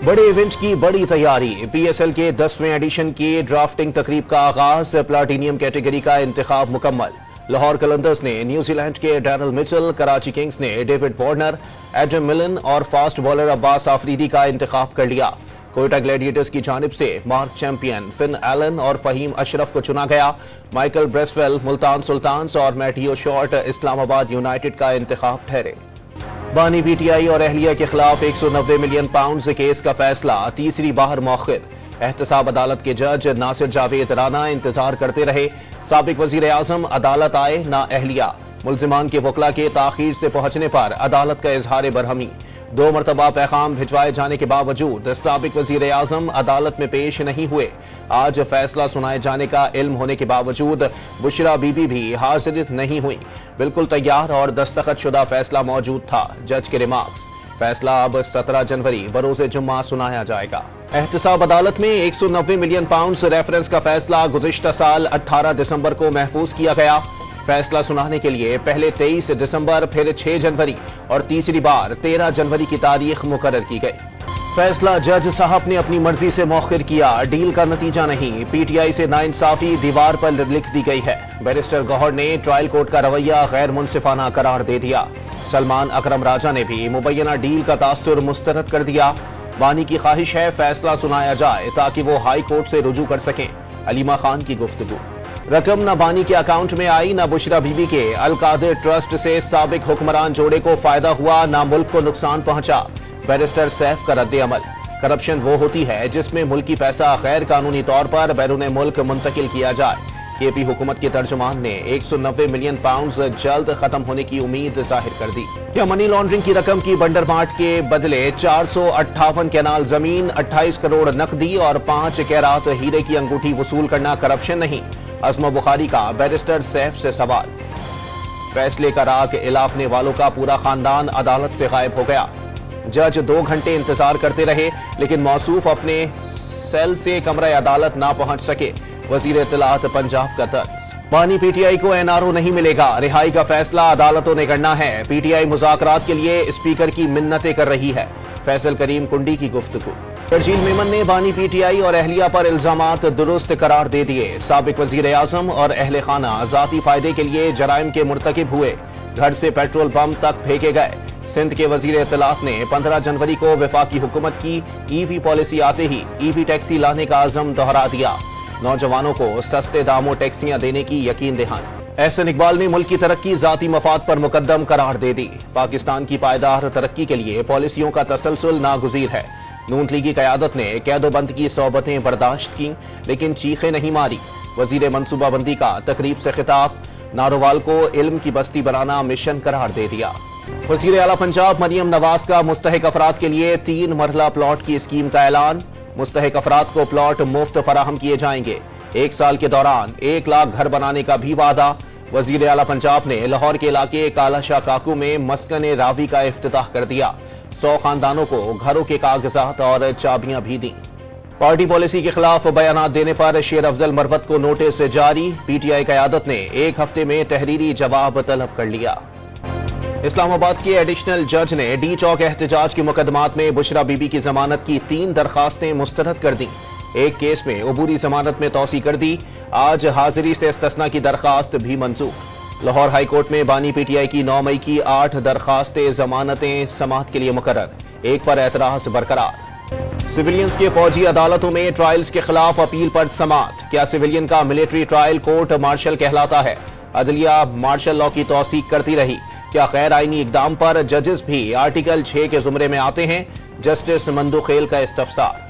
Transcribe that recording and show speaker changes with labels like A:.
A: बड़े इवेंट की बड़ी तैयारी। पीएसएल के 10वें एडिशन की ड्राफ्टिंग तकरीब का आगाज। प्लाटिनियम कैटेगरी का इंतखाब मुकम्मल। लाहौर कलंदर्स ने न्यूजीलैंड के डैरल मिचेल, कराची किंग्स ने डेविड वार्नर, एडम मिलन और फास्ट बॉलर अब्बास आफरीदी का इंतखाब कर लिया। कोयटा ग्लैडिएटर्स की जानिब से मार्क चैंपियन फिन एलन और फहीम अशरफ को चुना गया। माइकल ब्रेसवेल मुल्तान सुल्तान्स और मैटियो शॉर्ट इस्लामाबाद यूनाइटेड का इंतखाब ठहरे। बानी पीटीआई और अहलिया के खिलाफ 190 मिलियन पाउंड केस का फैसला तीसरी बार मौखिर। एहतसाब अदालत के जज नासिर जावेद राना इंतजार करते रहे। साबिक वजीर आजम अदालत आए ना अहलिया। मुल्जिमान के वकला के ताखीर से पहुंचने पर अदालत का इजहार बरहमी। 2 मरतबा पैगाम भिजवाए जाने के बावजूद साबिक वजीर आजम अदालत में पेश नहीं हुए। आज फैसला सुनाए जाने का इल्म होने के बावजूद बुशरा बीबी भी हाजिर नहीं हुई। बिल्कुल तैयार और दस्तखत शुदा फैसला मौजूद था। जज के रिमार्क्स। फैसला अब 17 जनवरी बरोज़े जुम्मा सुनाया जाएगा। एहतसाब अदालत में 190 मिलियन पाउंड रेफरेंस का फैसला गुज़िश्ता साल 18 दिसंबर को महफूज किया गया। फैसला सुनाने के लिए पहले 23 दिसंबर, फिर 6 जनवरी और तीसरी बार 13 जनवरी की तारीख मुकर्रर की गई। फैसला जज साहब ने अपनी मर्जी से मौखिर किया। डील का नतीजा नहीं। पीटीआई से नाइंसाफी दीवार पर लिख दी गई है। बैरिस्टर गौहर ने ट्रायल कोर्ट का रवैया गैर मुनसिफाना करार दे दिया। सलमान अकरम राजा ने भी मुबैना डील का तासुर मुस्तरद कर दिया। बानी की ख्वाहिश है फैसला सुनाया जाए ताकि वो हाई कोर्ट से रुजू कर सकें। अलीमा खान की गुफ्तगू। रकम न बानी के अकाउंट में आई, न बुशरा बीबी के। अल कादिर ट्रस्ट से साबिक हुक्मरान जोड़े को फायदा हुआ, न मुल्क को नुकसान पहुंचा। बैरिस्टर सैफ का रद्द अमल। करप्शन वो होती है जिसमें मुल्की पैसा गैर कानूनी तौर पर बैरून मुल्क मुंतकिल किया जाए। केपी हुकूमत के तर्जुमान ने 190 मिलियन पाउंड जल्द खत्म होने की उम्मीद जाहिर कर दी। क्या मनी लॉन्ड्रिंग की रकम की बंडरमार्ट के बदले 458 कैनाल जमीन, 28 करोड़ नकदी और 5 कैरात हीरे की अंगूठी वसूल करना करप्शन नहीं? अज़मा बुखारी का बैरिस्टर सैफ से सवाल। फैसले का राग इलाफने वालों का पूरा खानदान अदालत से गायब हो गया। जज 2 घंटे इंतजार करते रहे लेकिन मौसूफ अपने सेल से कमरे अदालत ना पहुंच सके। वजीर इत्तलात पंजाब का तर्ज। बानी पीटीआई को एनआरओ नहीं मिलेगा। रिहाई का फैसला अदालतों ने करना है। पीटीआई मुज़ाकरात के लिए स्पीकर की मिन्नतें कर रही है। फैसल करीम कुंडी की गुफ्तगू। शर्जील मेमन ने बानी पीटीआई और अहलिया पर इल्जामात दुरुस्त करार दे दिए। साबिक वजीर आजम और अहले खाना जाती फायदे के लिए जराइम के मुर्तकिब हुए। घर से पेट्रोल बम तक फेंके गए। सिंध के वजीर इत्तलात ने 15 जनवरी को वफाकी हुकूमत की ईवी पॉलिसी आते ही ईवी टैक्सी लाने का आज़म दोहरा दिया। नौजवानों को सस्ते दामों टैक्सियां देने की यकीन दहानी। एहसन इकबाल ने मुल्क की तरक्की जाती मफाद पर मुकद्दम करार दे दी। पाकिस्तान की पायदार तरक्की के लिए पॉलिसियों का तसलसल नागुज़ीर है। नून लीगी क़यादत ने कैदोबंद की सोबतें बर्दाश्त की लेकिन चीखें नहीं मारी। वजीर मनसूबाबंदी का तकरीब से खिताब। नारोवाल को इल्म की बस्ती बनाना मिशन करार दे दिया। वजीर आला पंजाब मरियम नवाज का मुस्तहिक अफराद के लिए 3 मरहला प्लॉट की स्कीम का ऐलान। मुस्तहिक अफराद को प्लॉट मुफ्त फराहम किए जाएंगे। 1 साल के दौरान 1 लाख घर बनाने का भी वादा। वजीर आला पंजाब ने लाहौर के इलाके कालाशाह काकू में मस्कन रावी का इफ्तिताह कर दिया। 100 खानदानों को घरों के कागजात और चाबियां भी दी। पार्टी पॉलिसी के खिलाफ बयान देने पर शेर अफजल मरवत को नोटिस जारी। पीटीआई क़यादत ने 1 हफ्ते में तहरीरी जवाब तलब कर लिया। इस्लामाबाद के एडिशनल जज ने डी चौक एहतजाज के मुकदमात में बुशरा बीबी की जमानत की 3 दरखास्तें मुस्तरद कर दी। एक केस में अबूरी जमानत में तौसी कर दी। आज हाजिरी से इस्तिस्ना की दरखास्त भी मंजूर। लाहौर हाई कोर्ट में बानी पीटीआई की 9 मई की 8 दरखास्तें जमानतें समाअत के लिए मुकर्रर। एक पर एतराज बरकरार। सिविलियंस के फौजी अदालतों में ट्रायल्स के खिलाफ अपील पर समाअत। क्या सिविलियन का मिलिट्री ट्रायल कोर्ट मार्शल कहलाता है? अदलिया मार्शल लॉ की तौसीक करती रही। क्या गैर आईनी इकदाम पर जजेस भी आर्टिकल 6 के जुमरे में आते हैं? जस्टिस मंदू खेल का इस्तफसार।